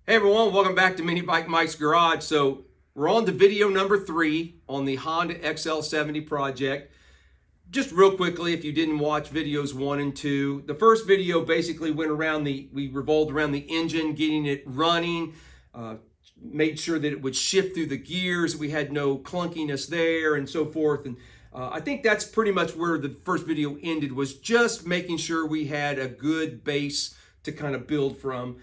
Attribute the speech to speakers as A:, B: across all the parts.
A: Hey everyone, welcome back to Mini Bike Mike's Garage. So we're on to video number 3 on the Honda XL70 project. Just real quickly, if you didn't watch videos 1 and 2, the first video basically went around we revolved around the engine, getting it running, made sure that it would shift through the gears. We had no clunkiness there and so forth. And I think that's pretty much where the first video ended, was just making sure we had a good base to kind of build from.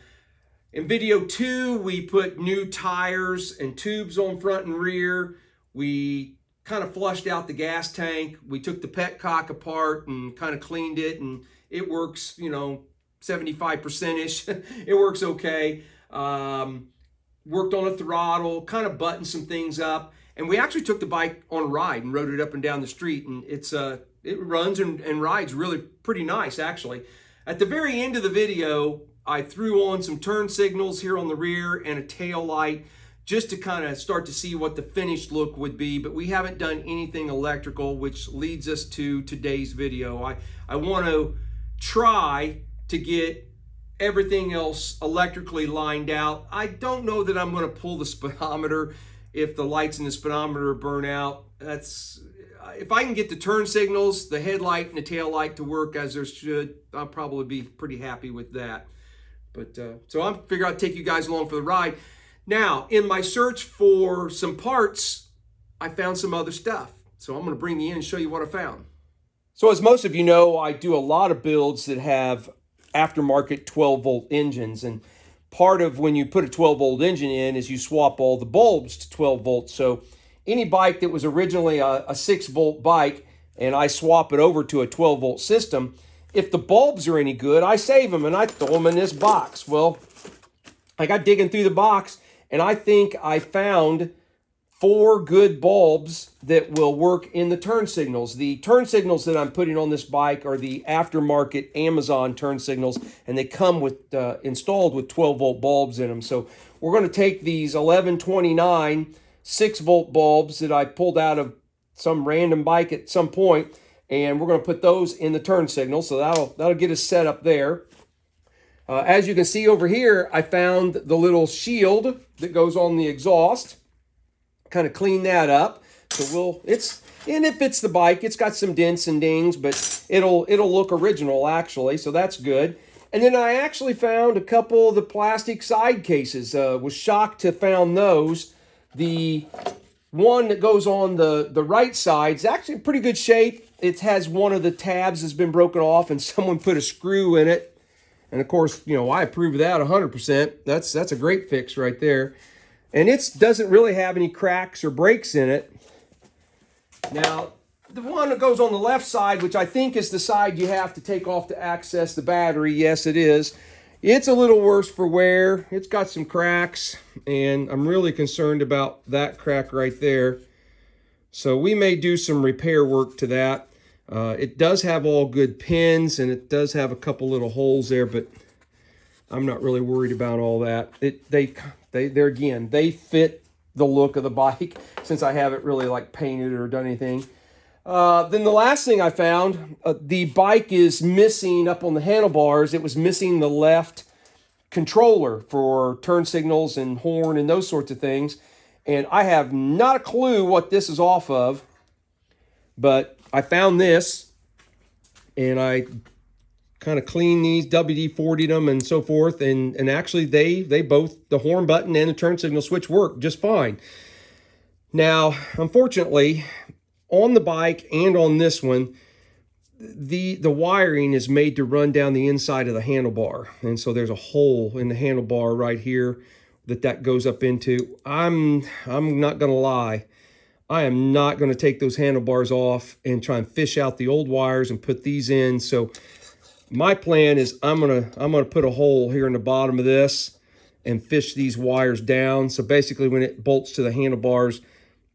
A: In video 2, we put new tires and tubes on front and rear. We kind of flushed out the gas tank. We took the petcock apart and kind of cleaned it, and it works, 75%-ish. It works okay. Worked on a throttle, kind of buttoned some things up, and we actually took the bike on a ride and rode it up and down the street, and it runs and rides really pretty nice, actually. At the very end of the video, I threw on some turn signals here on the rear and a tail light just to kind of start to see what the finished look would be, but we haven't done anything electrical, which leads us to today's video. I want to try to get everything else electrically lined out. I don't know that I'm going to pull the speedometer if the lights in the speedometer burn out. If I can get the turn signals, the headlight and the tail light to work as there should, I'll probably be pretty happy with that. But so I'm figuring I'd take you guys along for the ride. Now, in my search for some parts, I found some other stuff. So I'm going to bring you in and show you what I found. So as most of you know, I do a lot of builds that have aftermarket 12-volt engines. And part of when you put a 12-volt engine in is you swap all the bulbs to 12 volts. So any bike that was originally a 6-volt bike and I swap it over to a 12-volt system, if the bulbs are any good, I save them and I throw them in this box. Well, I got digging through the box and I think I found 4 good bulbs that will work in the turn signals. The turn signals that I'm putting on this bike are the aftermarket Amazon turn signals, and they come with installed with 12-volt bulbs in them. So we're going to take these 1129 6-volt bulbs that I pulled out of some random bike at some point, and we're going to put those in the turn signal. So that'll get us set up there. As you can see over here, I found the little shield that goes on the exhaust. Kind of clean that up. So it fits the bike. It's got some dents and dings, but it'll look original actually. So that's good. And then I actually found a couple of the plastic side cases. Was shocked to found those. The one that goes on the right side is actually in pretty good shape. It has one of the tabs has been broken off and someone put a screw in it. And of course, I approve of that 100%. That's a great fix right there. And it doesn't really have any cracks or breaks in it. Now, the one that goes on the left side, which I think is the side you have to take off to access the battery, yes, it is. It's a little worse for wear. It's got some cracks, and I'm really concerned about that crack right there. So we may do some repair work to that. It does have all good pins, and it does have a couple little holes there, but I'm not really worried about all that. They fit the look of the bike since I haven't really painted or done anything. Then the last thing I found, the bike is missing up on the handlebars. It was missing the left controller for turn signals and horn and those sorts of things. And I have not a clue what this is off of, but I found this and I kind of cleaned these, WD-40'd them and so forth. And actually they both, the horn button and the turn signal switch work just fine. Now, unfortunately, on the bike and on this one, the wiring is made to run down the inside of the handlebar. And so there's a hole in the handlebar right here that goes up into. I'm not going to lie. I am not going to take those handlebars off and try and fish out the old wires and put these in. So my plan is I'm gonna put a hole here in the bottom of this and fish these wires down. So basically when it bolts to the handlebars,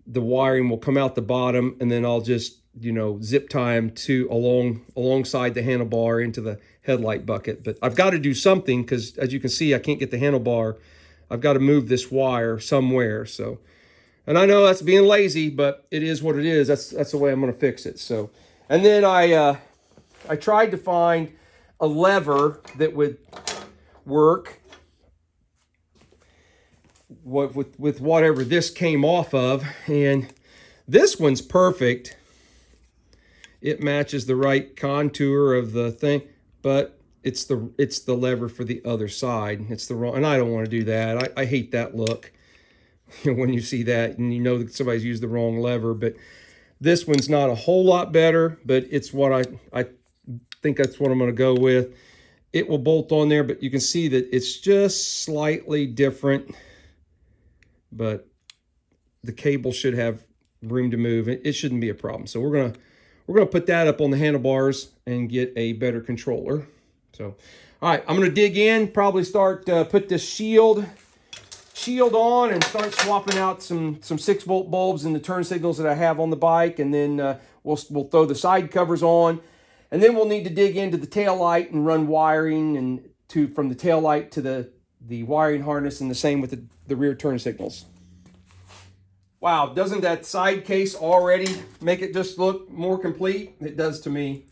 A: the wiring will come out the bottom, and then I'll just, zip tie them alongside the handlebar into the headlight bucket. But I've got to do something because, as you can see, I can't get the handlebar. I've got to move this wire somewhere. So, and I know that's being lazy, but it is what it is. That's the way I'm going to fix it. So, and then I tried to find a lever that would work. with whatever this came off of. And this one's perfect. It matches the right contour of the thing, but it's the lever for the other side. It's the wrong, and I don't want to do that. I hate that look when you see that and you know that somebody's used the wrong lever. But this one's not a whole lot better, but it's what I think that's what I'm going to go with. It will bolt on there, but you can see that it's just slightly different, but the cable should have room to move. It shouldn't be a problem. So we're gonna put that up on the handlebars and get a better controller. So, all right, I'm gonna dig in, probably start put this shield on and start swapping out some 6-volt bulbs and the turn signals that I have on the bike, and then we'll throw the side covers on. And then we'll need to dig into the tail light and run wiring and from the tail light to the wiring harness, and the same with the rear turn signals. Wow, doesn't that side case already make it just look more complete? It does to me.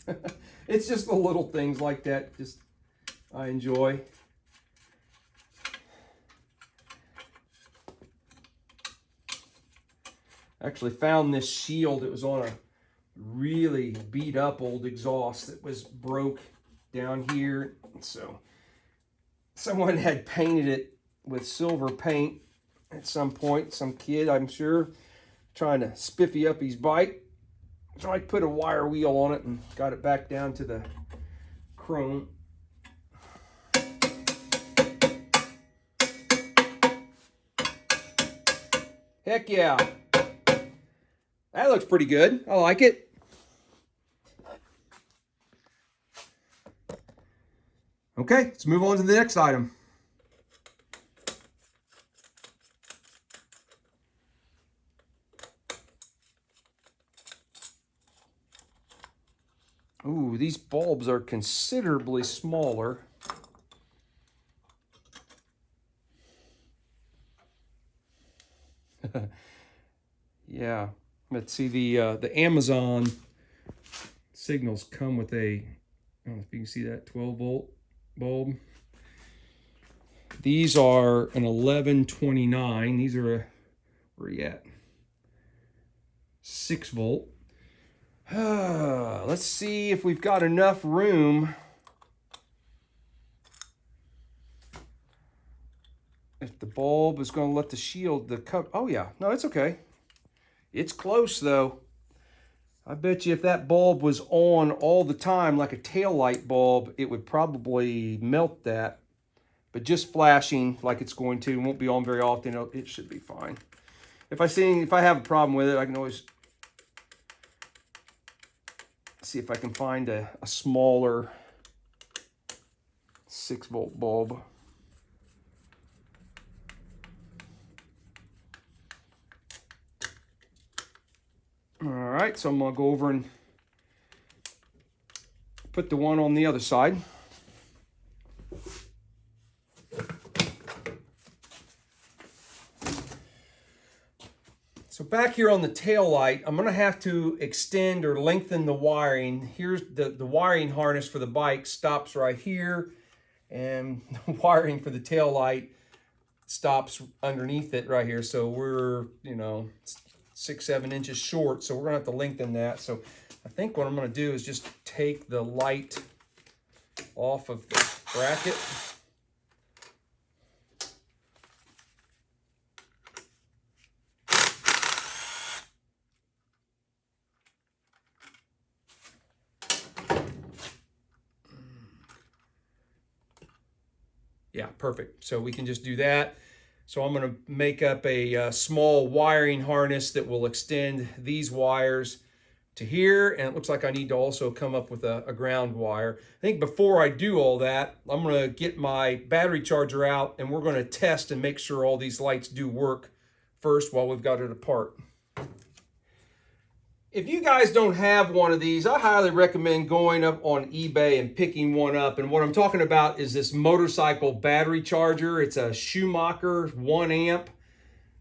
A: It's just the little things like that I enjoy. Actually found this shield. It was on a really beat up old exhaust that was broke down here. So someone had painted it with silver paint at some point, some kid, I'm sure, trying to spiffy up his bike. So I put a wire wheel on it and got it back down to the chrome. Heck yeah. That looks pretty good. I like it. Okay, let's move on to the next item. Ooh, these bulbs are considerably smaller. Yeah, let's see, the Amazon signals come with a, I don't know if you can see that 12-volt bulb. These are an 1129. These are where are you at? 6-volt. Let's see if we've got enough room. If the bulb is going to let the shield, the cover. Oh yeah, no, it's okay. It's close though. I bet you if that bulb was on all the time like a tail light bulb, it would probably melt that. But just flashing like it's going to, won't be on very often, it should be fine. If I have a problem with it, I can always see if I can find a smaller 6-volt bulb. All right, so I'm gonna go over and put the one on the other side. So back here on the tail light, I'm gonna have to extend or lengthen the wiring. Here's the wiring harness for the bike stops right here, and the wiring for the tail light stops underneath it right here. So we're, 6-7 inches short, so we're gonna have to lengthen that. So I think what I'm gonna do is just take the light off of the bracket. Yeah, perfect. So we can just do that. So I'm going to make up a small wiring harness that will extend these wires to here. And it looks like I need to also come up with a ground wire. I think before I do all that, I'm going to get my battery charger out and we're going to test and make sure all these lights do work first while we've got it apart. If you guys don't have one of these, I highly recommend going up on eBay and picking one up. And what I'm talking about is this motorcycle battery charger. It's a Schumacher 1 amp.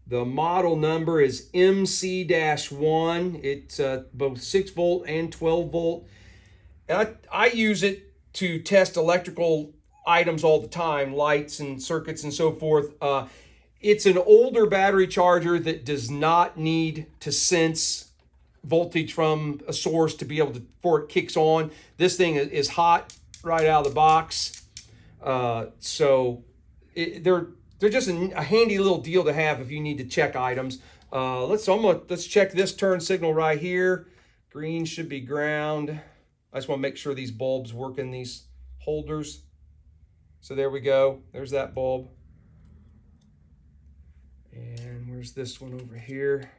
A: The model number is MC-1. It's both 6-volt and 12-volt. And I use it to test electrical items all the time, lights and circuits and so forth. It's an older battery charger that does not need to sense voltage from a source to be able to, before it kicks on. This thing is hot right out of the box. So they're just a handy little deal to have if you need to check items. Let's check this turn signal right here. Green should be ground. I just want to make sure these bulbs work in these holders. So there we go. There's that bulb. And where's this one over here?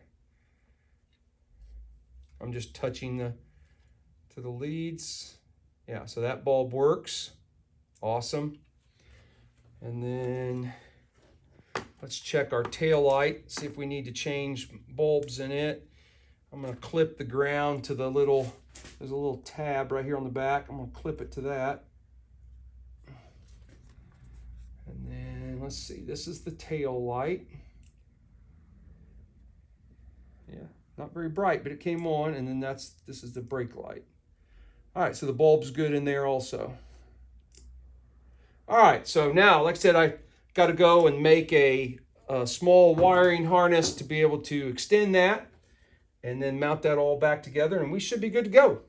A: I'm just touching to the leads. Yeah, so that bulb works. Awesome. And then let's check our tail light, see if we need to change bulbs in it. I'm gonna clip the ground to the little, there's a little tab right here on the back. I'm gonna clip it to that. And then let's see, this is the tail light. Yeah, not very bright, but it came on, and then this is the brake light. All right, so the bulb's good in there also. All right, so now, like I said, I got to go and make a small wiring harness to be able to extend that, and then mount that all back together, and we should be good to go.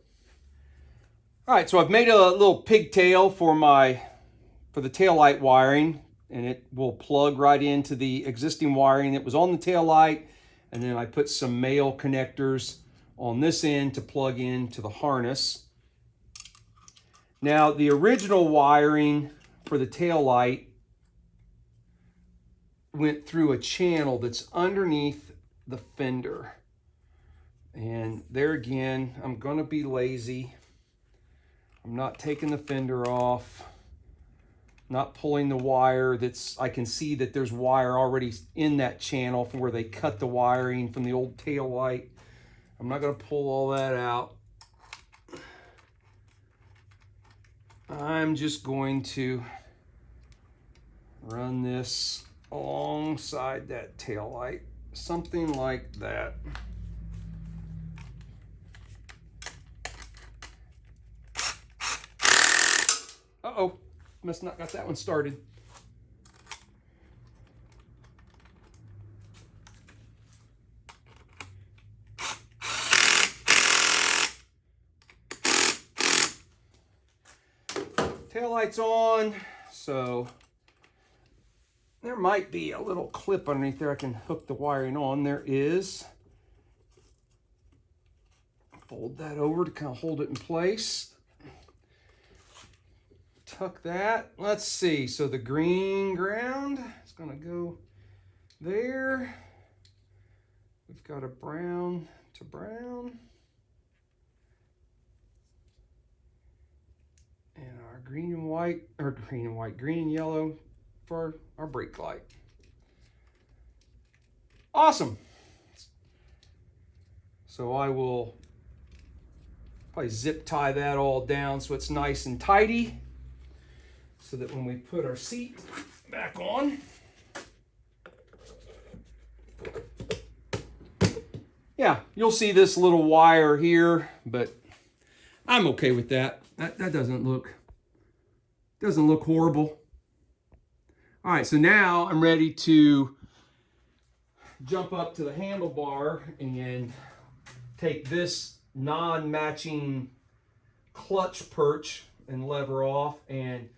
A: All right, so I've made a little pigtail for the tail light wiring, and it will plug right into the existing wiring that was on the tail light. And then I put some male connectors on this end to plug into the harness. Now, the original wiring for the tail light went through a channel that's underneath the fender. And there again, I'm gonna be lazy. I'm not taking the fender off, not pulling the wire I can see that there's wire already in that channel from where they cut the wiring from the old tail light. I'm not gonna pull all that out. I'm just going to run this alongside that tail light, something like that. Uh-oh. Must not got that one started. Tail light's on, so there might be a little clip underneath there I can hook the wiring on. There is. Fold that over to kind of hold it in place. Tuck that. Let's see. So the green ground is going to go there. We've got a brown to brown. And our green and white, or green and yellow for our brake light. Awesome. So I will probably zip tie that all down so it's nice and tidy, so that when we put our seat back on, yeah, you'll see this little wire here, but I'm okay with that. That doesn't look horrible. All right, so now I'm ready to jump up to the handlebar and take this non-matching clutch perch and lever off and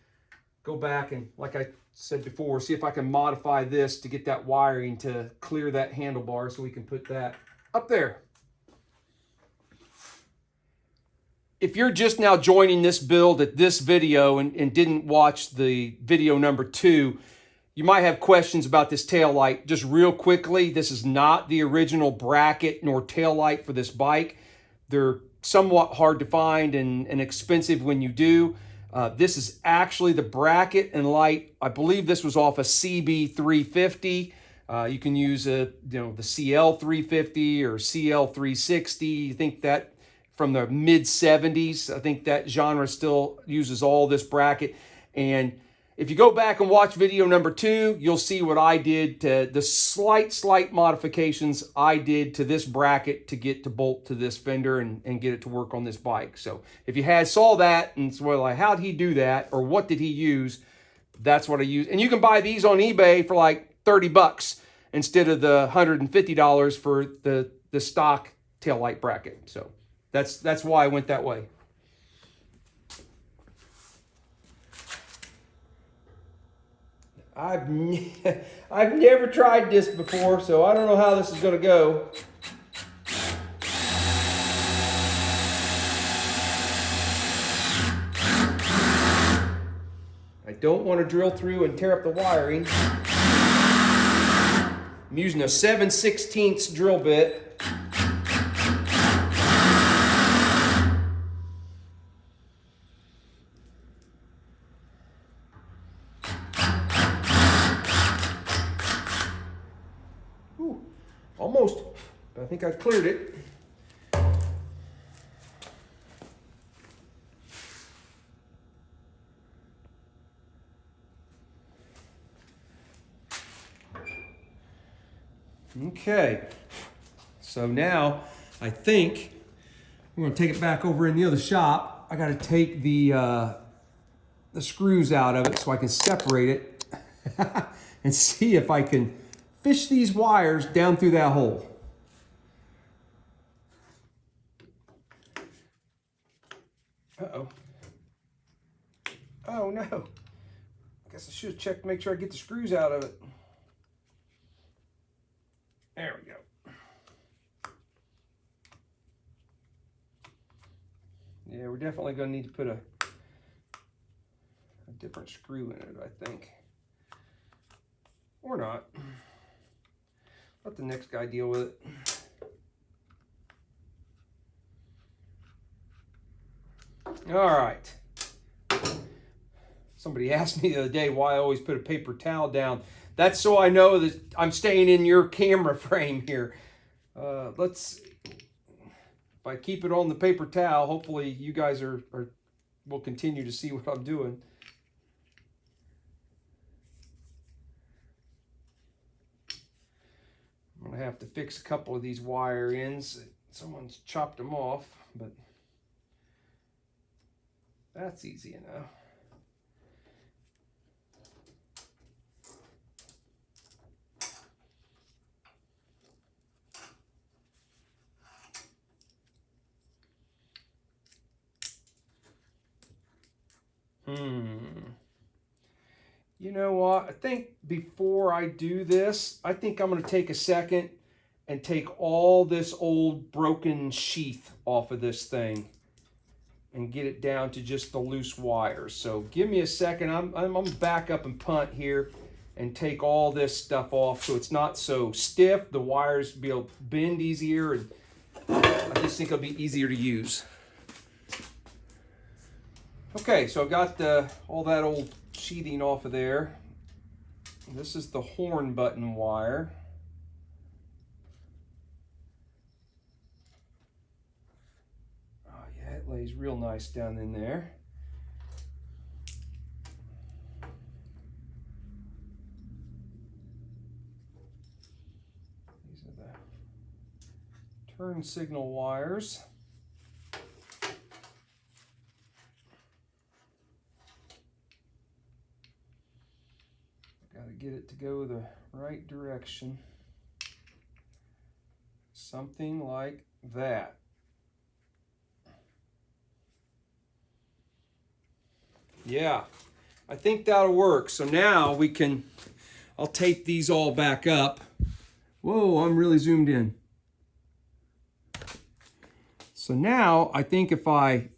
A: go back and, like I said before, see if I can modify this to get that wiring to clear that handlebar so we can put that up there. If you're just now joining this build at this video and didn't watch the video number 2, you might have questions about this tail light. Just real quickly, this is not the original bracket nor tail light for this bike. They're somewhat hard to find and expensive when you do. This is actually the bracket and light. I believe this was off a CB350. You can use the CL350 or CL360. I think that from the mid 70s. I think that genre still uses all this bracket. And if you go back and watch video number 2, you'll see what I did to the slight modifications I did to this bracket to get to bolt to this fender and get it to work on this bike. So if you saw that and it's like, how did he do that? Or what did he use? That's what I used. And you can buy these on eBay for like 30 bucks instead of the $150 for the stock taillight bracket. So that's why I went that way. I've never tried this before, so I don't know how this is going to go. I don't want to drill through and tear up the wiring. I'm using a 7/16 drill bit. Almost. I think I've cleared it. Okay. So now I think we're going to take it back over in the other shop. I got to take the screws out of it so I can separate it and see if I can fish these wires down through that hole. Uh-oh. Oh no. I guess I should have checked to make sure I get the screws out of it. There we go. Yeah, we're definitely going to need to put a different screw in it, I think. Or not. Let the next guy deal with it. All right. Somebody asked me the other day why I always put a paper towel down. That's so I know that I'm staying in your camera frame here. If I keep it on the paper towel, hopefully you guys will continue to see what I'm doing. I'm going to have to fix a couple of these wire ends. Someone's chopped them off, but that's easy enough. You know what? I think before I do this, I think I'm going to take a second and take all this old broken sheath off of this thing and get it down to just the loose wires. So give me a second. I'm going to back up and punt here and take all this stuff off so it's not so stiff. The wires will be able to bend easier, and I just think it'll be easier to use. Okay, so I've got all that old sheathing off of there. This is the horn button wire. Oh yeah, it lays real nice down in there. These are the turn signal wires. Got to get it to go the right direction. Something like that. Yeah, I think that'll work. So now I'll tape these all back up. Whoa, I'm really zoomed in. So now I think if I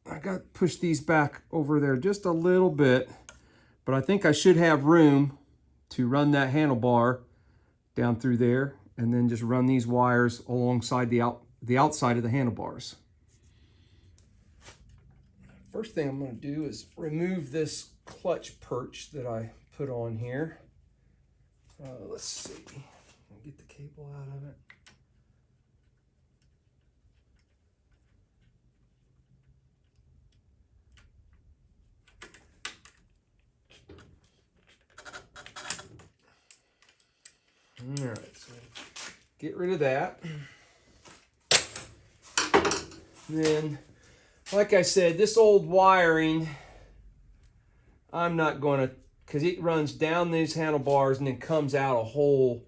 A: got to push these back over there just a little bit, but I think I should have room to run that handlebar down through there and then just run these wires alongside the outside of the handlebars. First thing I'm going to do is remove this clutch perch that I put on here. Let's see. I'll get the cable out of it. All right, so get rid of that. Then, like I said, this old wiring, I'm not going to because it runs down these handlebars and then comes out a hole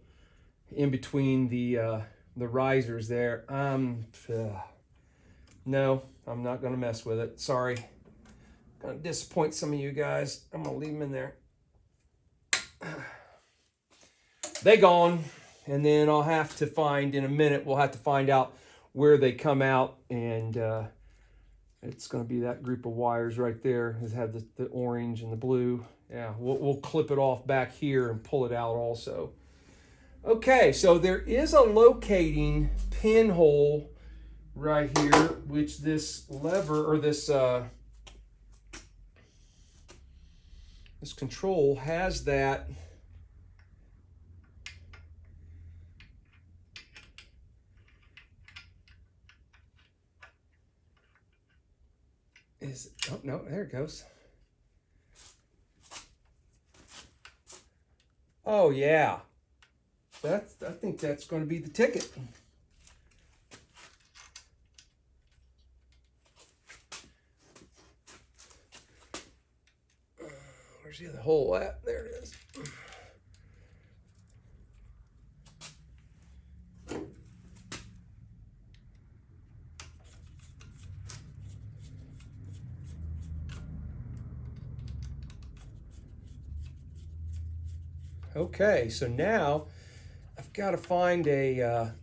A: in between the risers there. No, I'm not gonna mess with it. Sorry, gonna disappoint some of you guys. I'm gonna leave them in there. They gone, and then I'll have to find in a minute. We'll have to find out where they come out, and it's gonna be that group of wires right there. It have the orange and the blue. Yeah, we'll clip it off back here and pull it out also. Okay, so there is a locating pinhole right here, which this lever or this this control has that. Oh no, there it goes. Oh yeah, I think that's going to be the ticket. Where's the other hole at? There it is. Okay, so now I've got to find a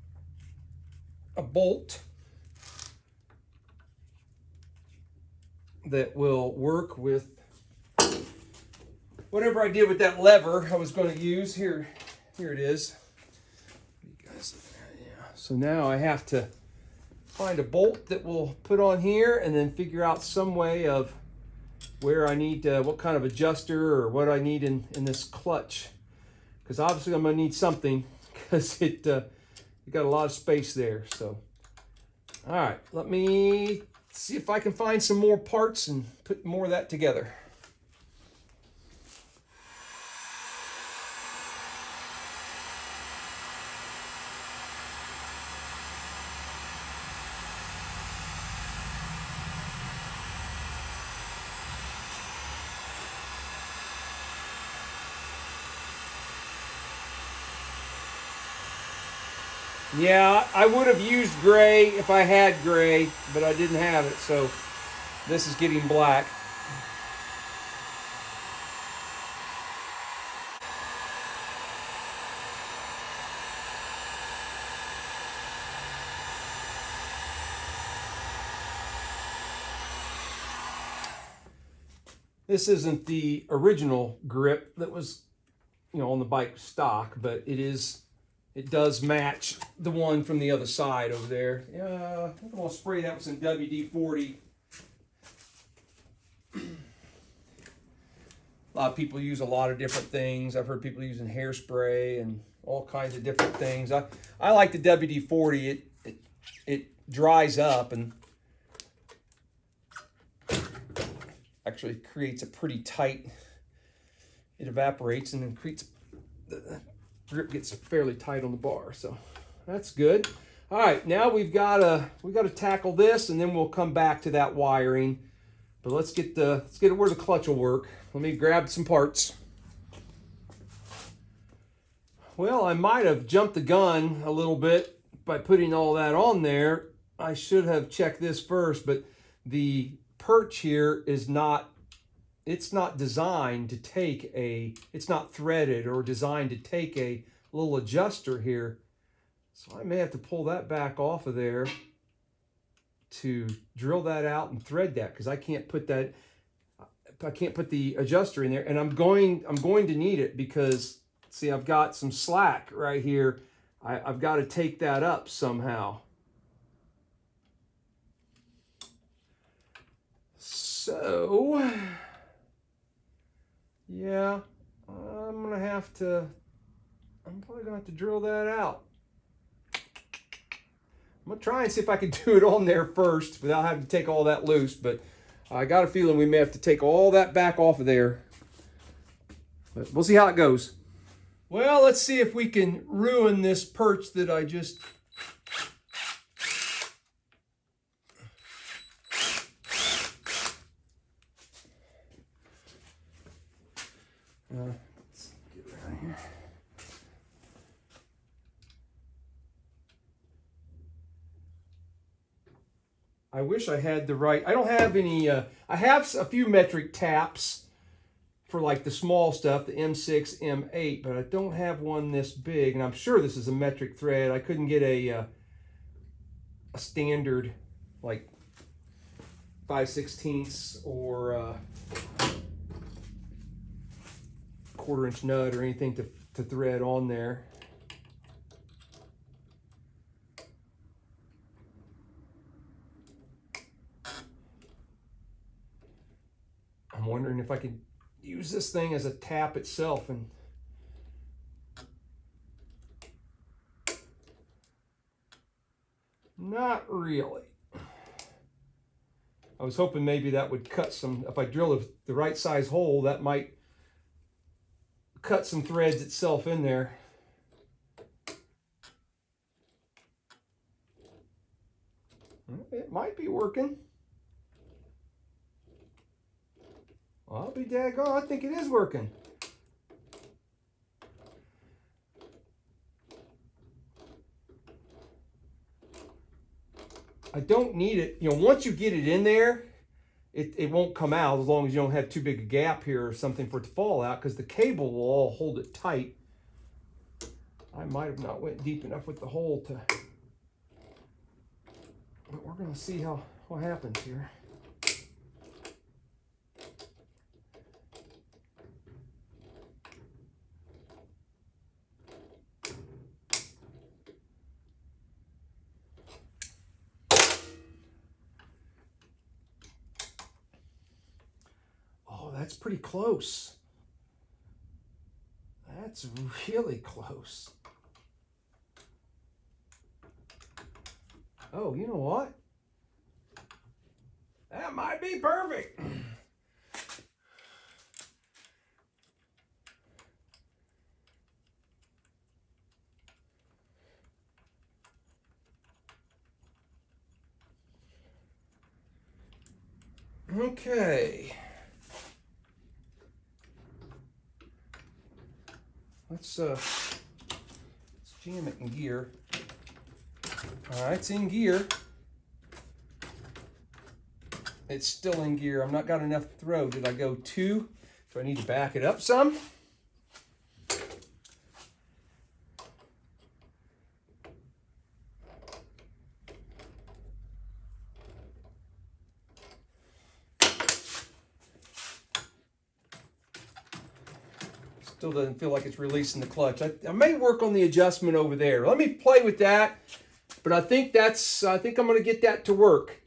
A: bolt that will work with whatever I did with that lever I was going to use. Here it is. You guys, yeah. So now I have to find a bolt that will put on here and then figure out some way of where I need, what kind of adjuster or what I need in this clutch. Because obviously I'm going to need something because it got a lot of space there. So, all right, let me see if I can find some more parts and put more of that together. Yeah, I would have used gray if I had gray, but I didn't have it, so this is getting black. This isn't the original grip that was, on the bike stock, but it does match the one from the other side over there. Yeah, I think I'm gonna spray that with some WD-40. A lot of people use a lot of different things. I've heard people using hairspray and all kinds of different things. I like the WD-40. It dries up and actually creates a pretty tight. It evaporates and then creates the grip gets fairly tight on the bar, so that's good. All right, now we got to tackle this, and then we'll come back to that wiring. But let's get it where the clutch will work. Let me grab some parts. Well, I might have jumped the gun a little bit by putting all that on there. I should have checked this first, but the perch here is not. It's not designed to take it's not threaded or designed to take a little adjuster here. So I may have to pull that back off of there to drill that out and thread that, because I can't put the adjuster in there, and I'm going to need it because, see, I've got some slack right here. I've got to take that up somehow. So yeah, I'm probably gonna have to drill that out. I'm gonna try and see if I can do it on there first without having to take all that loose, but I got a feeling we may have to take all that back off of there. But we'll see how it goes. Well, let's see if we can ruin this perch that I just Let's get around here. I wish I had the right, I don't have any, I have a few metric taps for like the small stuff, the M6, M8, but I don't have one this big, and I'm sure this is a metric thread. I couldn't get a standard like 5/16 or 1/4 inch nut or anything to thread on there. I'm wondering if I could use this thing as a tap itself, and not really. I was hoping maybe that would cut some, if I drill the right size hole, that might cut some threads itself in there. It might be working. I'll be daggone, I think it is working. I don't need it, you know, once you get it in there, it won't come out as long as you don't have too big a gap here or something for it to fall out, because the cable will all hold it tight. I might have not went deep enough with the hole to, but we're gonna see what happens here. That's pretty close. That's really close. Oh, you know what? That might be perfect. Okay. Let's jam it in gear. All right, it's in gear. It's still in gear. I've not got enough throw. Did I go 2? Do I need to back it up some? Still doesn't feel like it's releasing the clutch. I may work on the adjustment over there. Let me play with that, but I think I'm going to get that to work.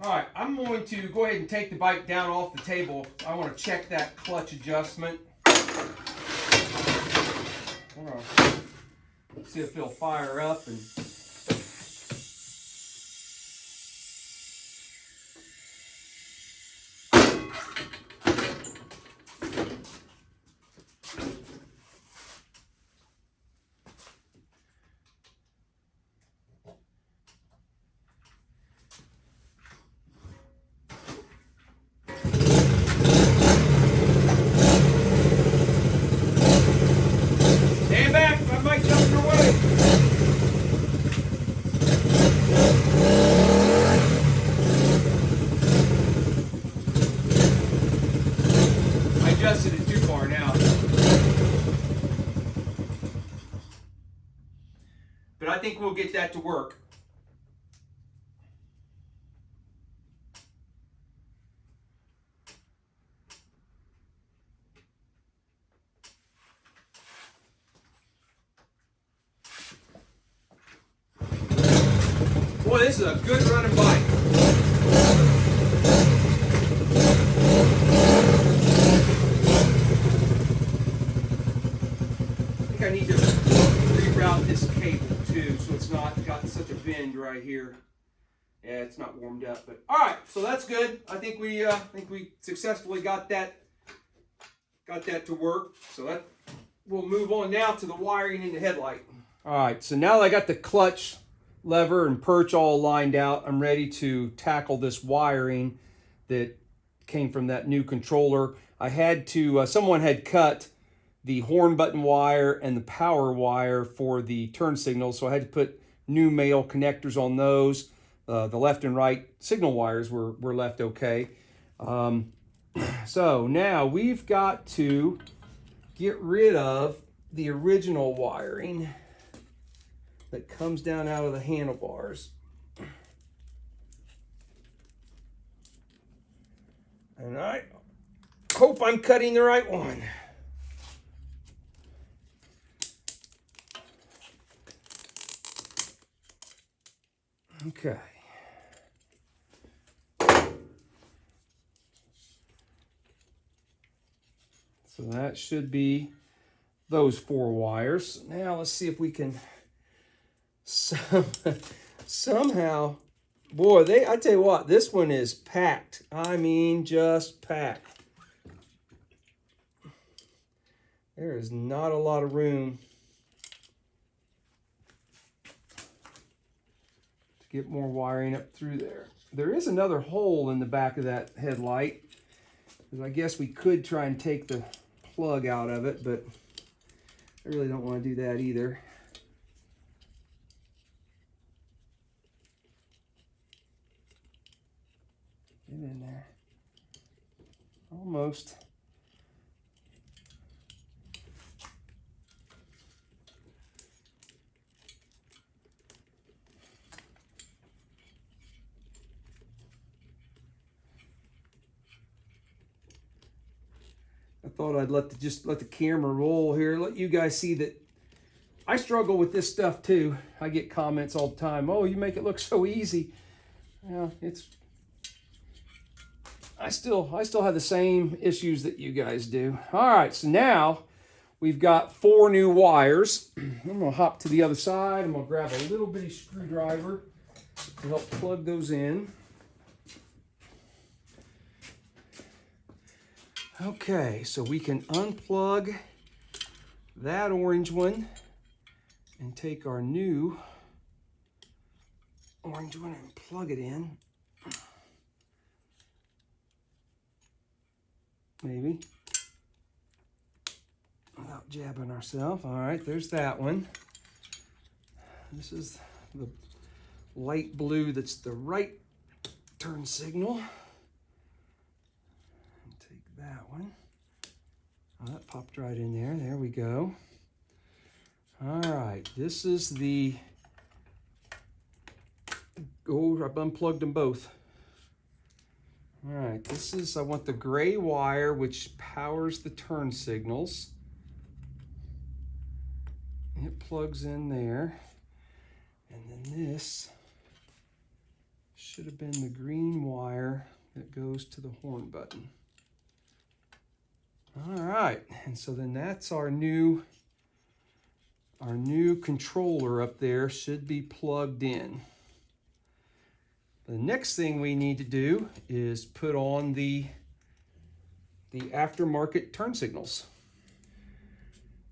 A: All right, I'm going to go ahead and take the bike down off the table. I want to check that clutch adjustment. See if it'll fire up and. But I think we'll get that to work. Boy, this is a good running bike. I think I need to reroute this cable too, so it's not got such a bend right here. Yeah, it's not warmed up, but all right, so that's good. I think we successfully got that to work. So that we'll move on now to the wiring in the headlight. All right, so now that I got the clutch lever and perch all lined out, I'm ready to tackle this wiring. that came from that new controller. I had to, someone had cut the horn button wire and the power wire for the turn signals, so I had to put new male connectors on those. The left and right signal wires were left okay. So now we've got to get rid of the original wiring that comes down out of the handlebars. And I hope I'm cutting the right one. Okay. So that should be those 4 wires. Now let's see if we can somehow, boy, I tell you what, this one is packed. I mean, just packed. There is not a lot of room to get more wiring up through there. There is another hole in the back of that headlight. I guess we could try and take the plug out of it, but I really don't want to do that either. Get in there. Almost. I thought I'd just let the camera roll here, let you guys see that I struggle with this stuff too. I get comments all the time, oh, you make it look so easy. Yeah, I still have the same issues that you guys do. All right, so now we've got 4 new wires. I'm gonna hop to the other side. I'm gonna grab a little bitty screwdriver to help plug those in. Okay, so we can unplug that orange one and take our new orange one and plug it in. Maybe. Without jabbing ourselves. All right, there's that one. This is the light blue that's the right turn signal. That one. Oh, that popped right in there. There we go. All right, this is the, oh, I've unplugged them both. All right, this is, I want the gray wire which powers the turn signals. It plugs in there. And then this should have been the green wire that goes to the horn button. All right, and so then that's our new controller up there, should be plugged in. The next thing we need to do is put on the aftermarket turn signals.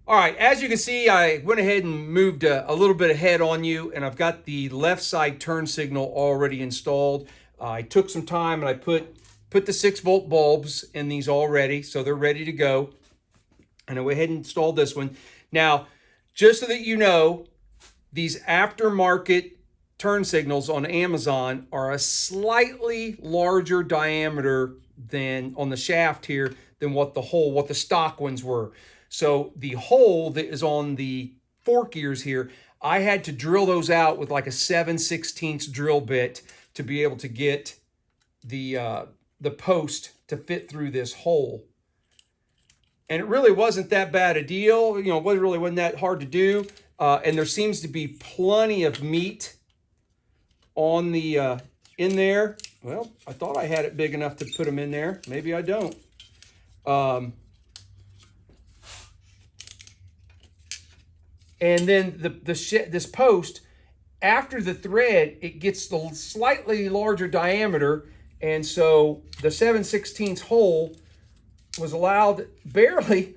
A: All right, as you can see, I went ahead and moved a little bit ahead on you, and I've got the left side turn signal already installed. I took some time and I put the 6-volt bulbs in these already, so they're ready to go. And I went ahead and installed this one. Now, just so that you know, these aftermarket turn signals on Amazon are a slightly larger diameter than on the shaft here than what the stock ones were. So the hole that is on the fork ears here, I had to drill those out with like a 7/16 drill bit to be able to get the post to fit through this hole. And it really wasn't that bad a deal. You know, it wasn't that hard to do. And there seems to be plenty of meat on the in there. Well, I thought I had it big enough to put them in there. Maybe I don't. And then this post, after the thread, it gets the slightly larger diameter. And so the 7/16 hole was allowed barely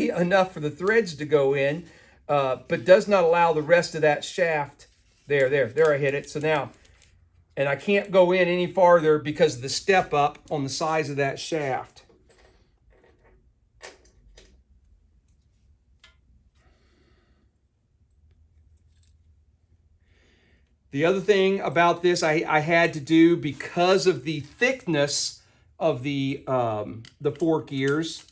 A: enough for the threads to go in, but does not allow the rest of that shaft. There I hit it. So now And I can't go in any farther because of the step up on the size of that shaft. The other thing about this I had to do, because of the thickness of the fork ears,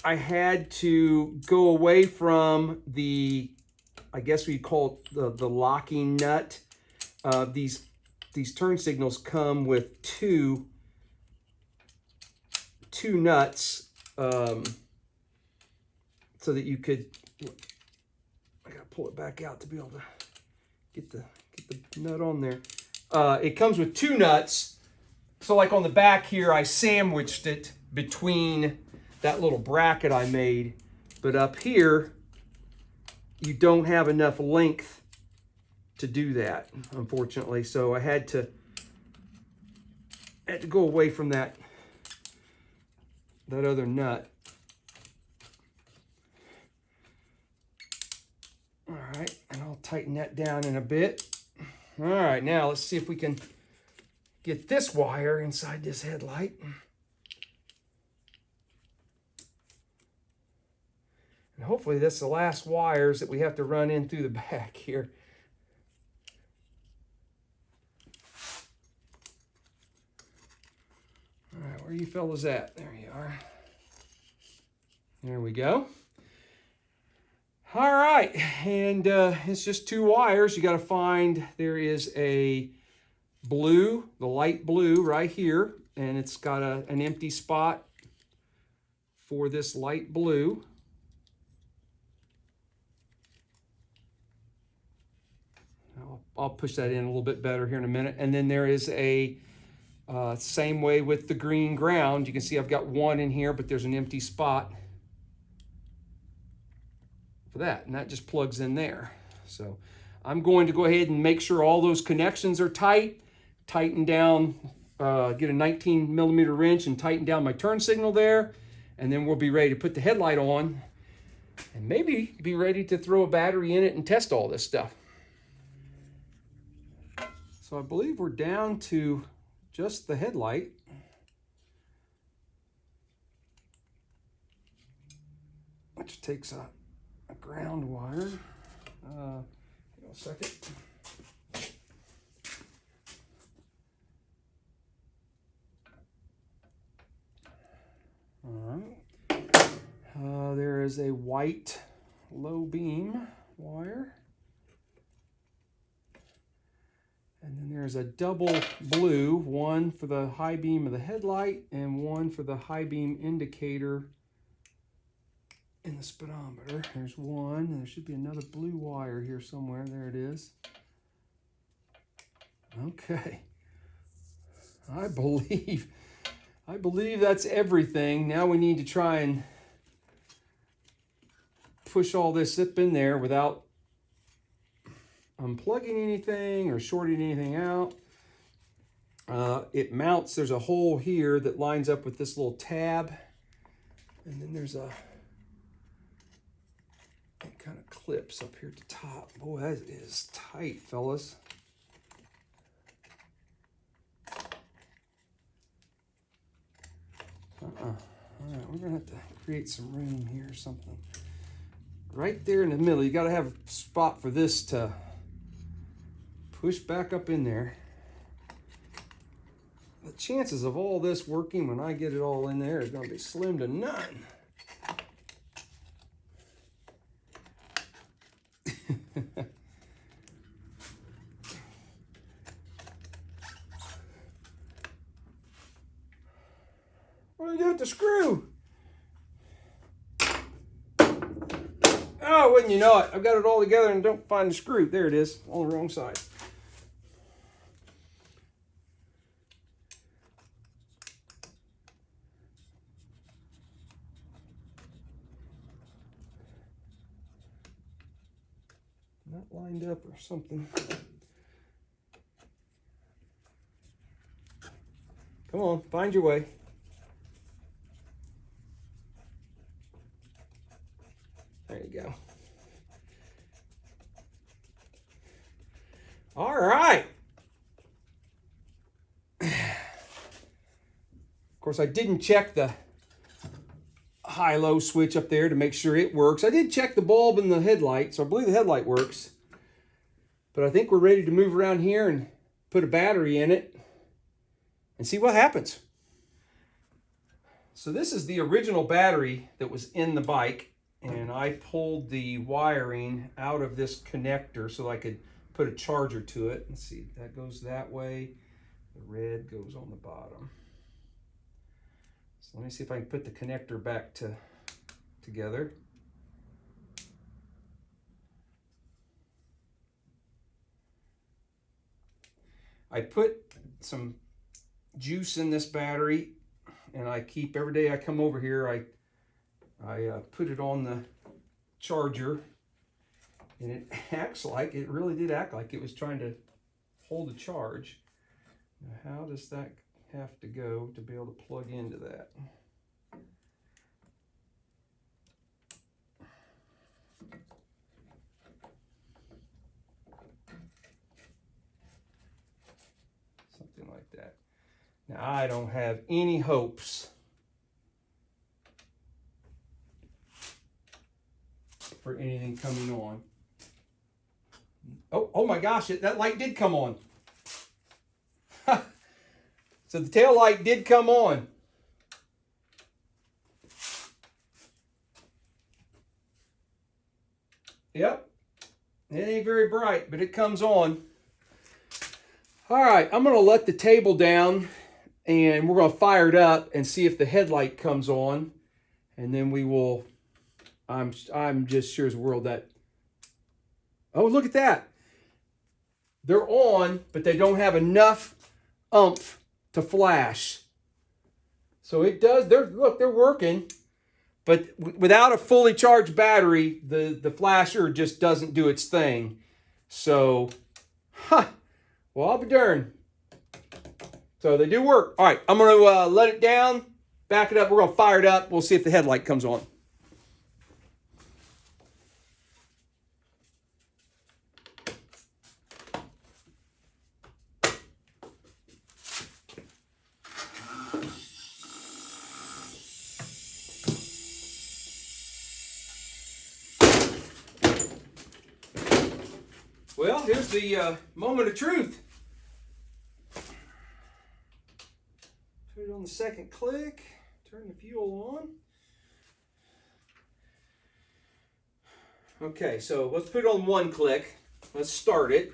A: I had to go away from the, I guess we call it the locking nut. These turn signals come with two nuts, so that you could, I gotta pull it back out to be able to get the nut on there. It comes with two nuts. So like on the back here, I sandwiched it between that little bracket I made. But up here, you don't have enough length to do that, unfortunately. So I had to go away from that other nut. All right, and I'll tighten that down in a bit. All right, now let's see if we can get this wire inside this headlight. And hopefully that's the last wires that we have to run in through the back here. All right, where are you fellas at? There you are. There we go. All right, and it's just two wires. You got to find, there is a blue, the light blue right here, and it's got an empty spot for this light blue. I'll push that in a little bit better here in a minute. And then there is a same way with the green ground. You can see I've got one in here, but there's an empty spot for that, and that just plugs in there. So I'm going to go ahead and make sure all those connections are tight, tighten down, get a 19mm wrench and tighten down my turn signal there, and then we'll be ready to put the headlight on and maybe be ready to throw a battery in it and test all this stuff. So I believe we're down to just the headlight. Which takes a ground wire. Hang on a second. All right. There is a white low beam wire. And then there's a double blue, one for the high beam of the headlight and one for the high beam indicator in the speedometer. There's one, and there should be another blue wire here somewhere. There it is. Okay. I believe that's everything. Now we need to try and push all this up in there without unplugging anything or shorting anything out. It mounts, there's a hole here that lines up with this little tab, and then there's it kind of clips up here at the top. Boy, that is tight, fellas. All right, we're gonna have to create some room here or something. Right there in the middle, you gotta have a spot for this to push back up in there. The chances of all this working when I get it all in there is going to be slim to none. What do I do with the screw? Oh, wouldn't you know it? I've got it all together and don't find the screw. There it is, on the wrong side. Not lined up or something. Come on, find your way. There you go. All right. course, I didn't check the high-low switch up there to make sure it works. I did check the bulb and the headlight, so I believe the headlight works. But I think we're ready to move around here and put a battery in it and see what happens. So this is the original battery that was in the bike, and I pulled the wiring out of this connector so I could put a charger to it. Let's see, that goes that way. The red goes on the bottom. So let me see if I can put the connector back together. I put some juice in this battery, and I keep, every day I come over here, I put it on the charger, and it acts like, it really did act like it was trying to hold a charge. Now, how does that have to go to be able to plug into that? Something like that. Now, I don't have any hopes for anything coming on. Oh my gosh, that light did come on. So the tail light did come on. Yep, it ain't very bright, but it comes on. All right, I'm gonna let the table down and we're gonna fire it up and see if the headlight comes on. And then we will, I'm just sure as a world that, oh, look at that. They're on, but they don't have enough oomph to flash. So it does, look, they're working, but without a fully charged battery, the flasher just doesn't do its thing. So, well, I'll be darned. So they do work. All right, I'm gonna let it down, back it up, we're gonna fire it up, we'll see if the headlight comes on. Well, here's the moment of truth. Put it on the second click, turn the fuel on. Okay, so let's put it on one click. Let's start it.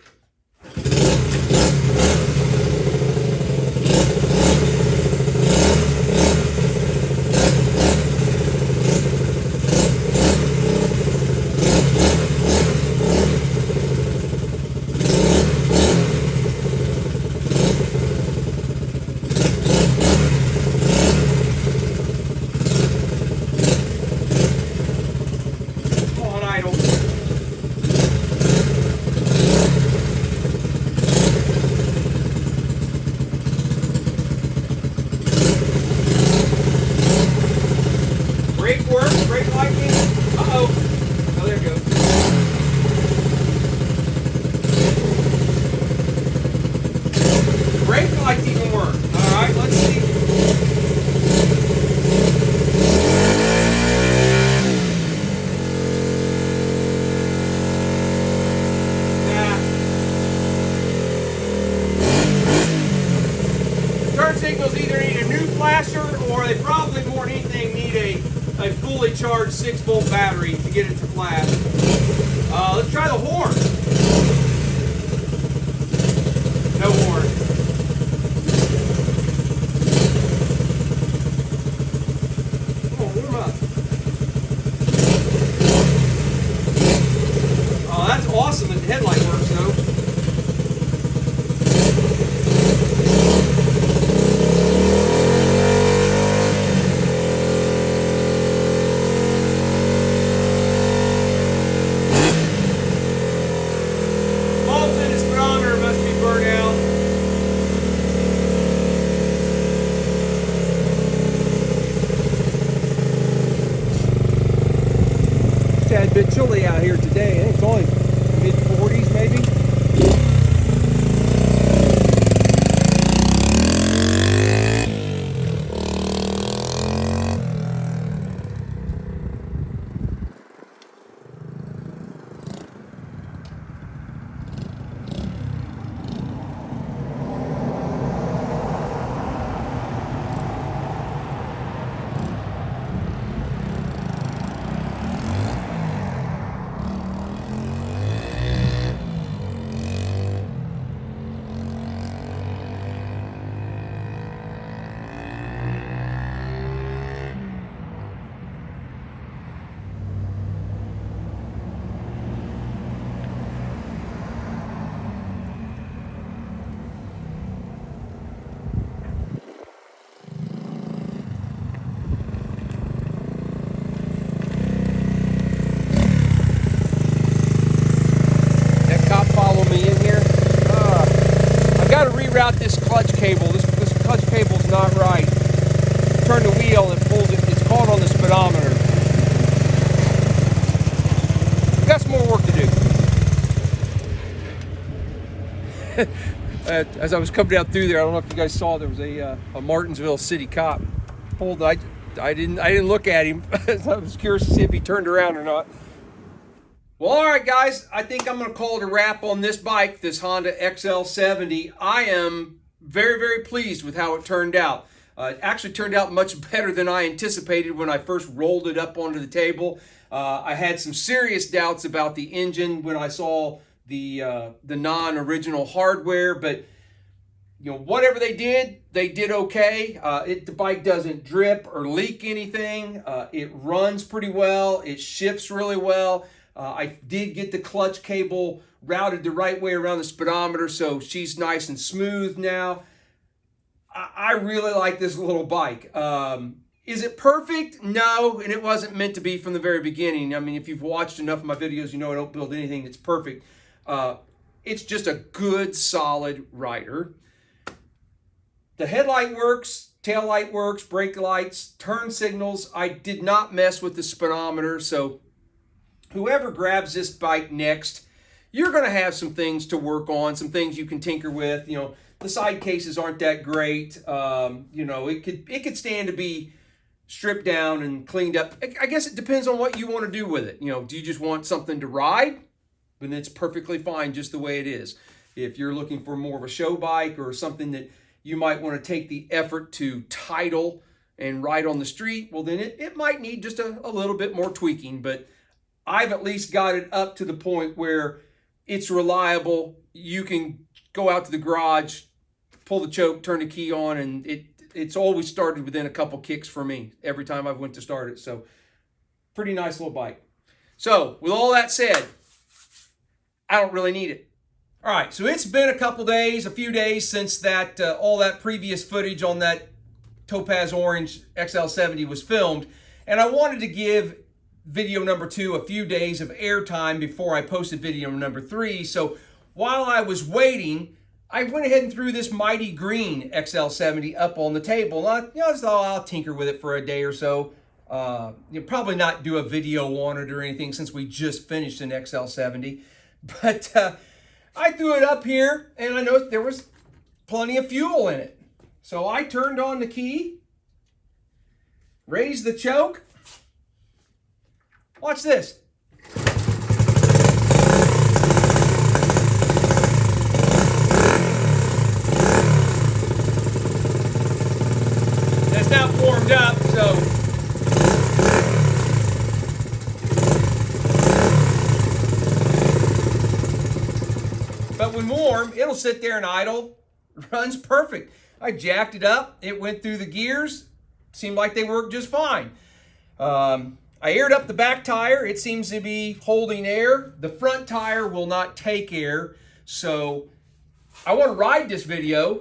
A: Signals either need a new flasher or they probably more than anything need a fully charged 6-volt battery to get it to flash. Let's try the horn. No horn. Come on, warm up. Oh, that's awesome that the headlight works though. Tad bit chilly out here today. I think it's only mid-40s maybe. out this clutch cable. This clutch cable's not right. Turn the wheel and it pulls it. It's caught on the speedometer. Got some more work to do. As I was coming down through there, I don't know if you guys saw, there was a Martinsville city cop pulled. I didn't look at him. I was curious to see if he turned around or not. Well, all right, guys. I think I'm going to call it a wrap on this bike, this Honda XL70. I am very, very pleased with how it turned out. It actually turned out much better than I anticipated when I first rolled it up onto the table. I had some serious doubts about the engine when I saw the non-original hardware, but you know, whatever they did okay. The bike doesn't drip or leak anything. It runs pretty well. It shifts really well. I did get the clutch cable routed the right way around the speedometer, so she's nice and smooth now. I really like this little bike. Is it perfect? No, and it wasn't meant to be from the very beginning. I mean, if you've watched enough of my videos, you know I don't build anything that's perfect. It's just a good, solid rider. The headlight works, tail light works, brake lights, turn signals. I did not mess with the speedometer, so whoever grabs this bike next, you're going to have some things to work on, some things you can tinker with. You know, the side cases aren't that great. You know, it could stand to be stripped down and cleaned up. I guess it depends on what you want to do with it. You know, do you just want something to ride? Then it's perfectly fine just the way it is. If you're looking for more of a show bike or something that you might want to take the effort to title and ride on the street, well, then it might need just a little bit more tweaking. But I've at least got it up to the point where it's reliable. You can go out to the garage, pull the choke, turn the key on, and it's always started within a couple kicks for me every time I went to start it. So pretty nice little bike. So with all that said, I don't really need it. All right, so it's been a few days since that all that previous footage on that Topaz Orange XL70 was filmed, and I wanted to give video number 2 a few days of airtime before I posted video number 3. So while I was waiting, I went ahead and threw this Might Green XL70 up on the table. I just thought I'll tinker with it for a day or so. You'll probably not do a video on it or anything since we just finished an XL70. But I threw it up here and I noticed there was plenty of fuel in it. So I turned on the key, raised the choke. Watch this. It's now warmed up, so but when warm, it'll sit there and idle. Runs perfect. I jacked it up. It went through the gears. Seemed like they worked just fine. I aired up the back tire. It seems to be holding air. The front tire will not take air. So I want to ride this I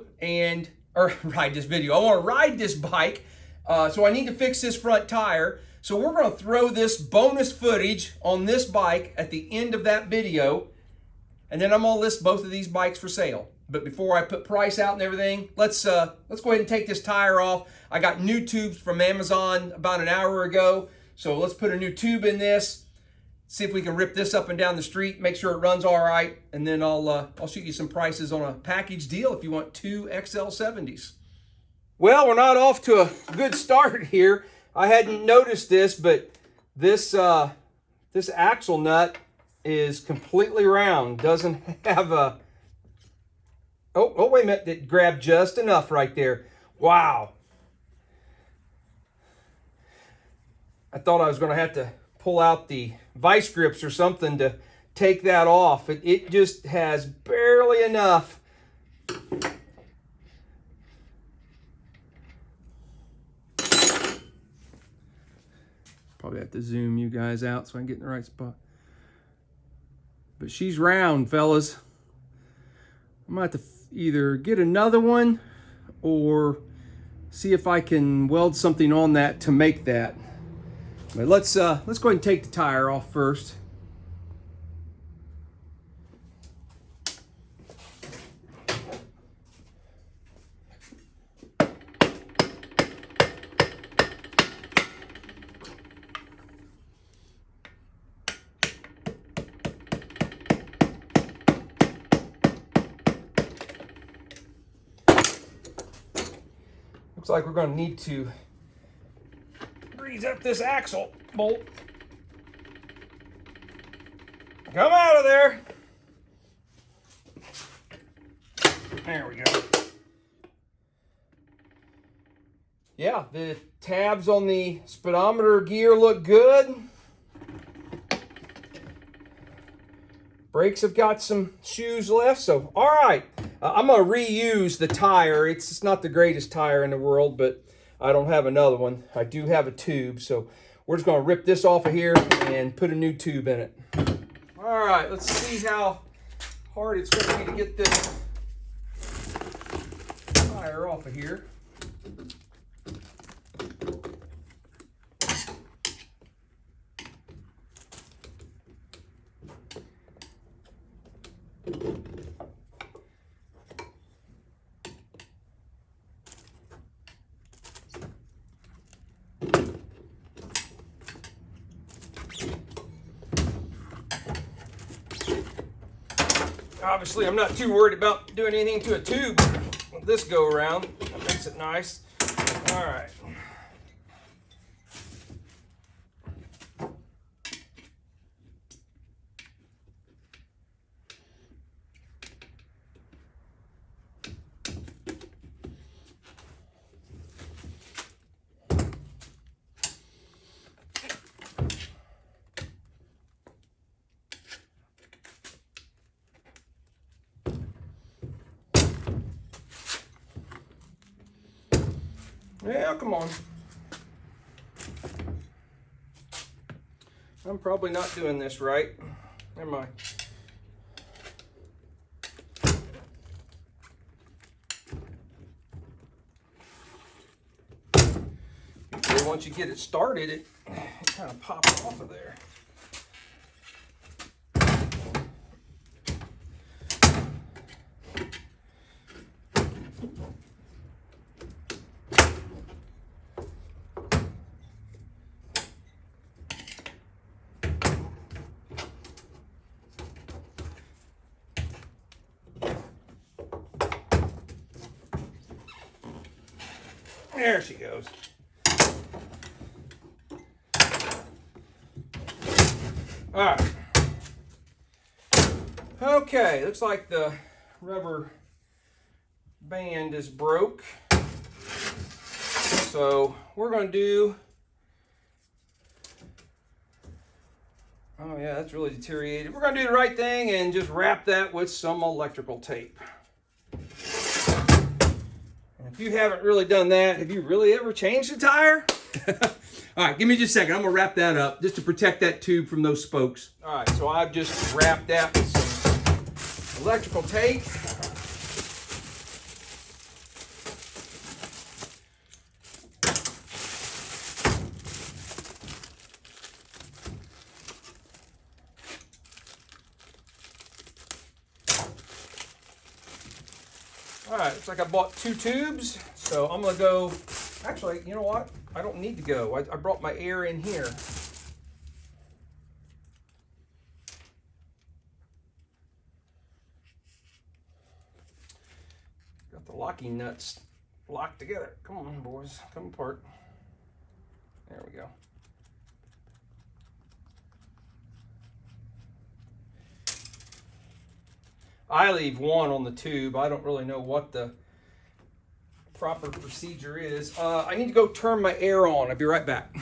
A: want to ride this bike. So I need to fix this front tire. So we're going to throw this bonus footage on this bike at the end of that video. And then I'm going to list both of these bikes for sale. But before I put price out and everything, let's go ahead and take this tire off. I got new tubes from Amazon about an hour ago. So let's put a new tube in this, see if we can rip this up and down the street, make sure it runs all right, and then I'll shoot you some prices on a package deal if you want 2 XL70s. Well, we're not off to a good start here. I hadn't noticed this, but this axle nut is completely round. Doesn't have a... Oh, wait a minute. It grabbed just enough right there. Wow. I thought I was going to have to pull out the vice grips or something to take that off. It just has barely enough. Probably have to zoom you guys out so I can get in the right spot. But she's round, fellas. I'm going to have to either get another one or see if I can weld something on that to make that. But let's go ahead and take the tire off first. Looks like we're going to need to grease up this axle bolt. Come out of there. There we go. Yeah, the tabs on the speedometer gear look good. Brakes have got some shoes left, so all right. I'm going to reuse the tire. It's not the greatest tire in the world, but I don't have another one. I do have a tube, so we're just going to rip this off of here and put a new tube in it. All right, let's see how hard it's going to be to get this tire off of here. Obviously, I'm not too worried about doing anything to a tube with this go around. That makes it nice. All right. Yeah, come on. I'm probably not doing this right. Never mind. Usually once you get it started, it kind of pops off of there. There she goes. All right. Okay, looks like the rubber band is broke. So we're going to do... Oh yeah, that's really deteriorated. We're going to do the right thing and just wrap that with some electrical tape. If you haven't really done that, have you really ever changed a tire? All right, give me just a second. I'm going to wrap that up just to protect that tube from those spokes. All right, so I've just wrapped that with some electrical tape. All right, looks like I bought 2 tubes, so I'm gonna go, actually, you know what? I don't need to go. I brought my air in here. Got the locking nuts locked together. Come on, boys, come apart. There we go. I leave one on the tube. I don't really know what the proper procedure is. I need to go turn my air on. I'll be right back.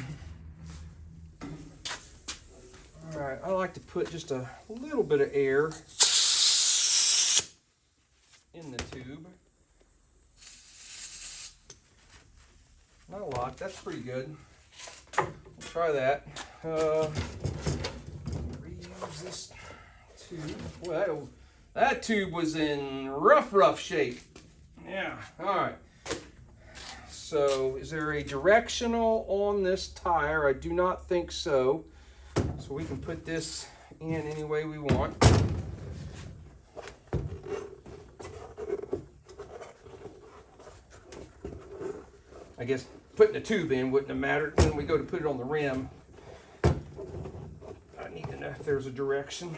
A: All right, I like to put just a little bit of air in the tube. Not a lot, that's pretty good. We'll try that. Reuse this tube. Well, that tube was in rough shape. Yeah, all right. So is there a directional on this tire? I do not think so. So we can put this in any way we want. I guess putting a tube in wouldn't have mattered when we go to put it on the rim. I need to know if there's a direction.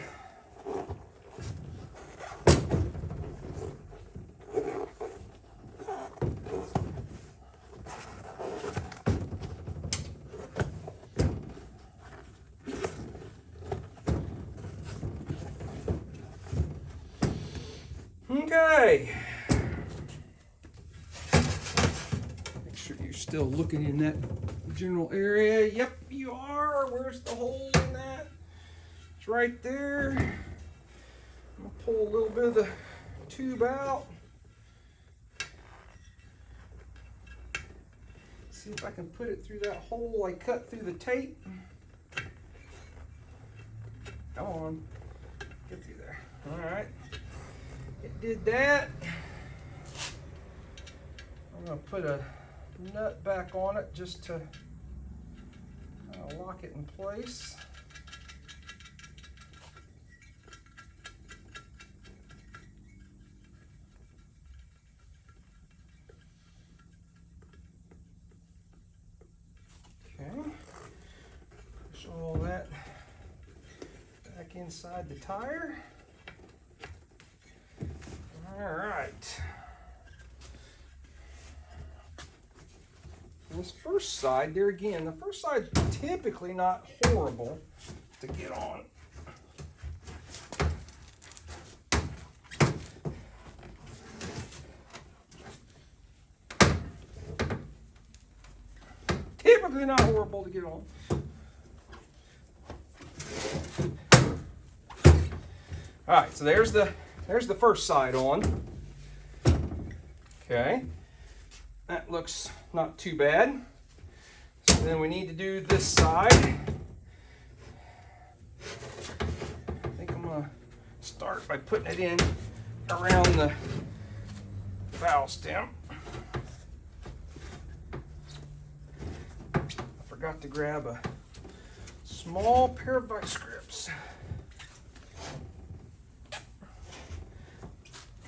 A: still looking in that general area. Yep, you are. Where's the hole in that? It's right there. I'm gonna pull a little bit of the tube out. See if I can put it through that hole I cut through the tape. Come on, get through there. All right, it did that. I'm gonna put a nut back on it just to lock it in place. Okay, push all that back inside the tire. All right. This first side, there again, the first side's typically not horrible to get on. Typically not horrible to get on. All right, so there's the first side on. Okay. That looks not too bad. So then we need to do this side. I think I'm gonna start by putting it in around the valve stem. I forgot to grab a small pair of vice grips.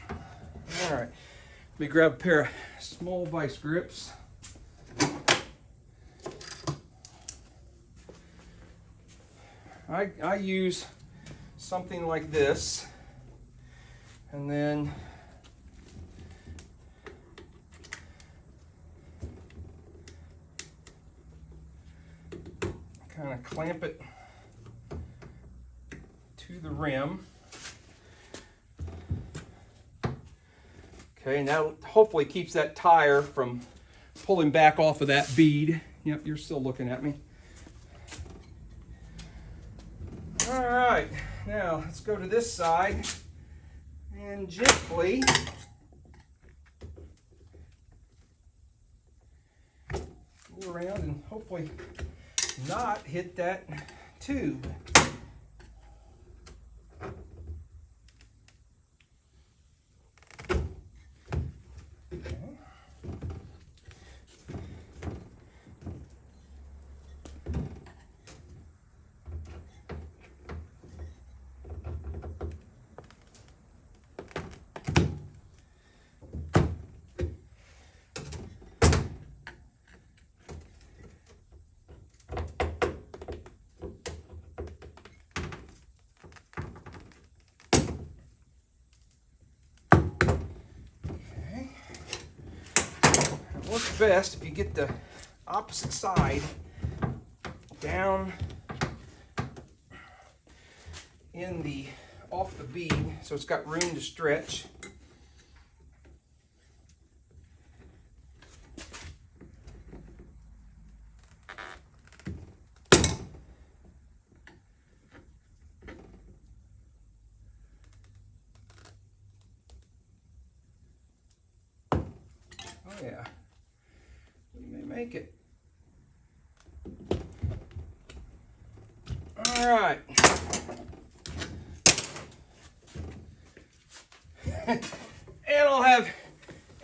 A: All right, let me grab a pair of small vice grips. I use something like this, and then kind of clamp it to the rim. Okay, and that hopefully keeps that tire from pulling back off of that bead. Yep, you're still looking at me. All right, now let's go to this side and gently go around and hopefully not hit that tube. Works best if you get the opposite side down in the off the bead so it's got room to stretch. Oh yeah. Make it. All right. And I'll have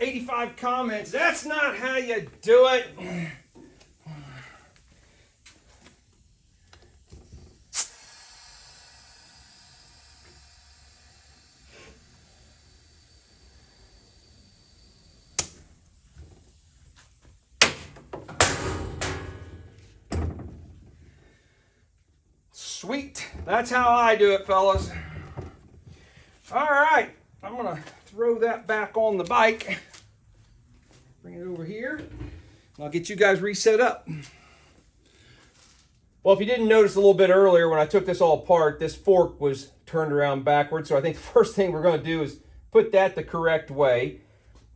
A: 85 comments. That's not how you do it. Sweet. That's how I do it, fellas. All right. I'm going to throw that back on the bike. Bring it over here. And I'll get you guys reset up. Well, if you didn't notice a little bit earlier when I took this all apart, this fork was turned around backwards. So I think the first thing we're going to do is put that the correct way.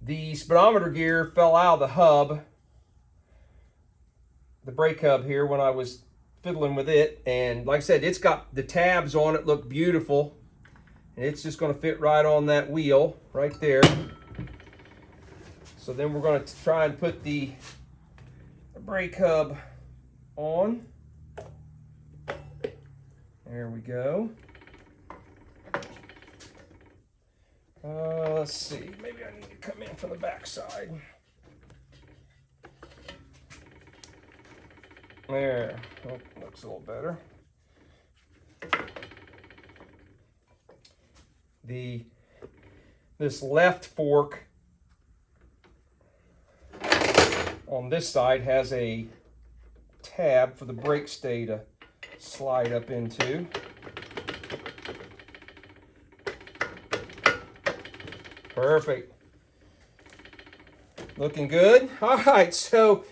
A: The speedometer gear fell out of the hub. the brake hub here when I was fiddling with it, and like I said, it's got the tabs on it, look beautiful, and it's just going to fit right on that wheel right there. So then we're going to try and put the brake hub on. There we go. Let's see, maybe I need to come in from the back side. There, oh, looks a little better. This left fork on this side has a tab for the brake stay to slide up into. Perfect. Looking good. All right, so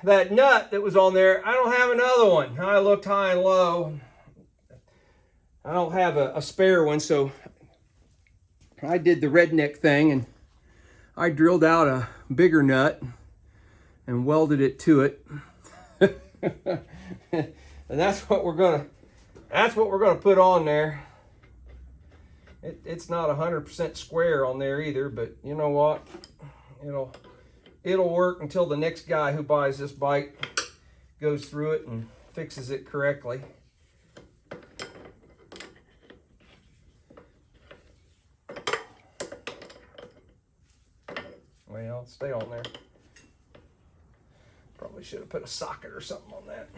A: that nut that was on there, I don't have another one. I looked high and low. I don't have a spare one, so I did the redneck thing and I drilled out a bigger nut and welded it to it. And that's what we're gonna put on there. It's not 100% square on there either, but you know what? It'll work until the next guy who buys this bike goes through it and fixes it correctly. Well, stay on there. Probably should have put a socket or something on that.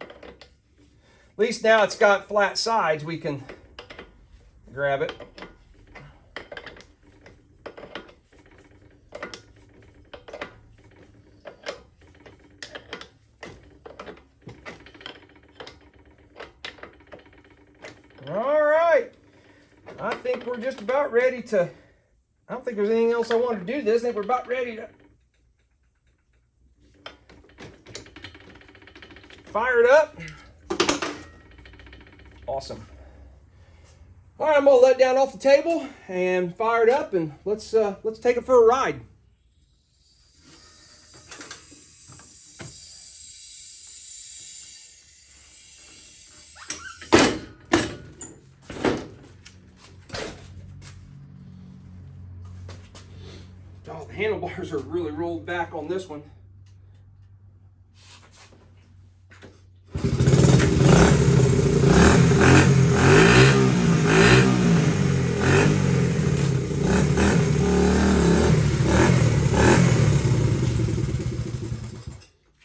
A: At least now it's got flat sides, we can grab it. All right, I think we're just about ready to, I don't think there's anything else I want to do to this. I think we're about ready to fire it up. Awesome. All right, I'm gonna let it down off the table and fire it up, and let's take it for a ride. Oh, the handlebars are really rolled back on this one.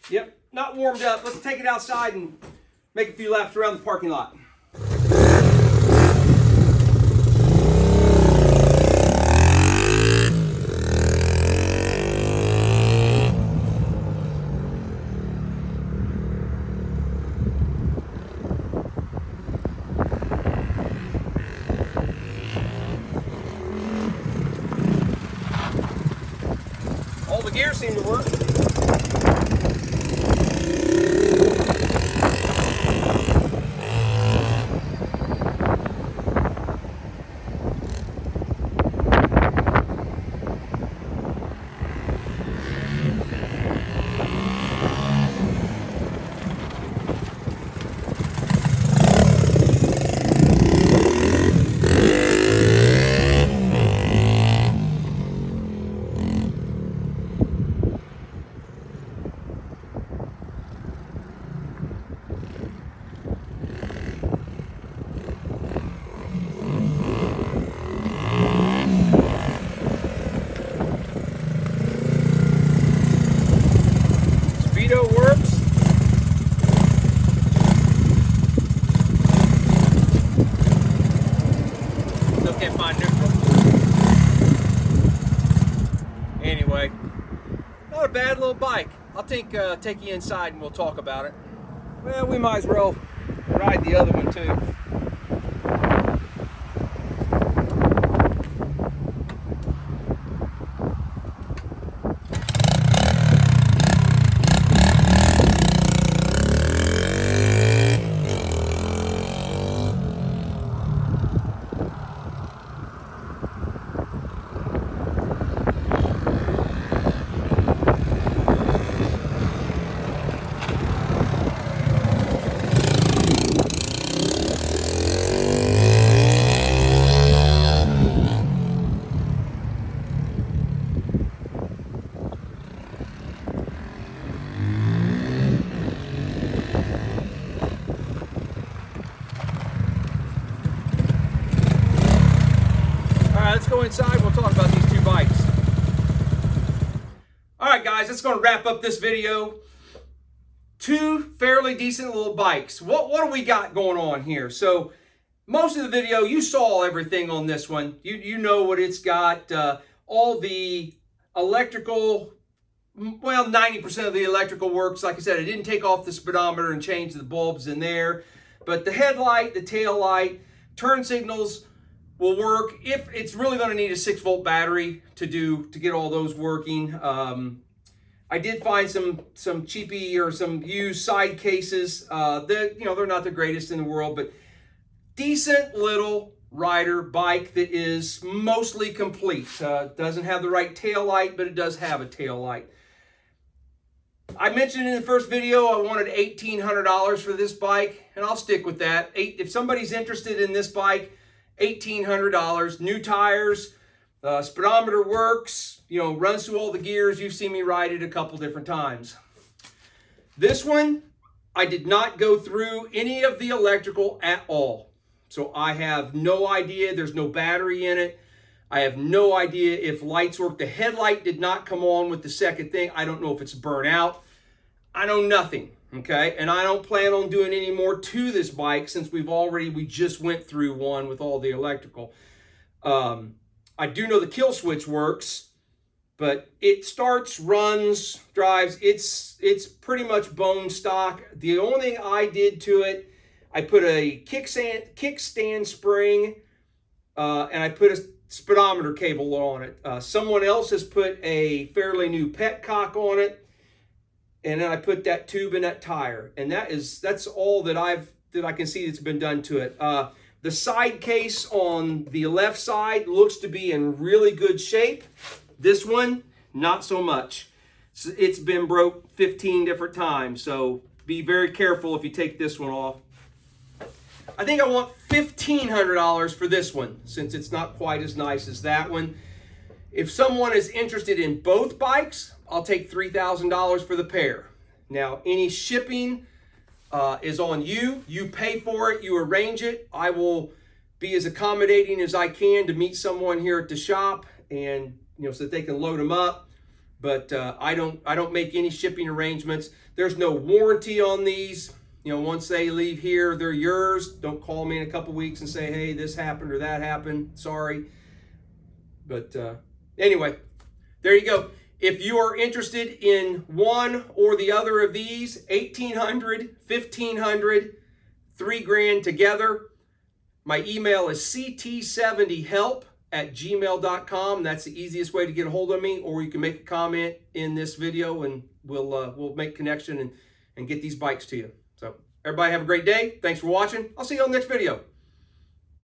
A: Yep, not warmed up. Let's take it outside and make a few laps around the parking lot. All the gears seem to work. Speedo works. Still can't find neutral. Anyway, not a bad little bike. I'll take you inside and we'll talk about it. Well, we might as well ride the other one too. that's going to wrap up this video. Two fairly decent little bikes. What do we got going on here? So most of the video, you saw everything on this one. You know what it's got. All the electrical, well, 90% of the electrical works. Like I said, I didn't take off the speedometer and change the bulbs in there. But the headlight, the tail light, turn signals will work. If it's really going to need a 6-volt battery to get all those working. I did find some cheapy or some used side cases. They're not the greatest in the world, but decent little rider bike that is mostly complete. Doesn't have the right tail light, but it does have a tail light. I mentioned in the first video I wanted $1,800 for this bike, and I'll stick with that. If somebody's interested in this bike, $1,800, new tires, speedometer works, runs through all the gears. You've seen me ride it a couple different times. This one, I did not go through any of the electrical at all. So I have no idea. There's no battery in it. I have no idea if lights work. The headlight did not come on with the second thing. I don't know if it's burnt out. I know nothing, okay? And I don't plan on doing any more to this bike since we just went through one with all the electrical. I do know the kill switch works, but it starts, runs, drives. It's pretty much bone stock. The only thing I did to it, I put a kickstand spring, and I put a speedometer cable on it. Someone else has put a fairly new petcock on it, and then I put that tube in that tire, and that's all that I can see that's been done to it. The side case on the left side looks to be in really good shape. This one, not so much. It's been broke 15 different times, so be very careful if you take this one off. I think I want $1,500 for this one, since it's not quite as nice as that one. If someone is interested in both bikes, I'll take $3,000 for the pair. Now, any shipping is on you. You pay for it, you arrange it. I will be as accommodating as I can to meet someone here at the shop, and so that they can load them up. But I don't make any shipping arrangements. There's no warranty on these. Once they leave here, they're yours. Don't call me in a couple weeks and say, hey, this happened or that happened. Sorry. But anyway, there you go. If you are interested in one or the other of these, $1,800, $1,500, $3,000 together, my email is ct70help@gmail.com. That's the easiest way to get a hold of me, or you can make a comment in this video and we'll make connection and get these bikes to you. So everybody have a great day. Thanks for watching. I'll see you on the next video.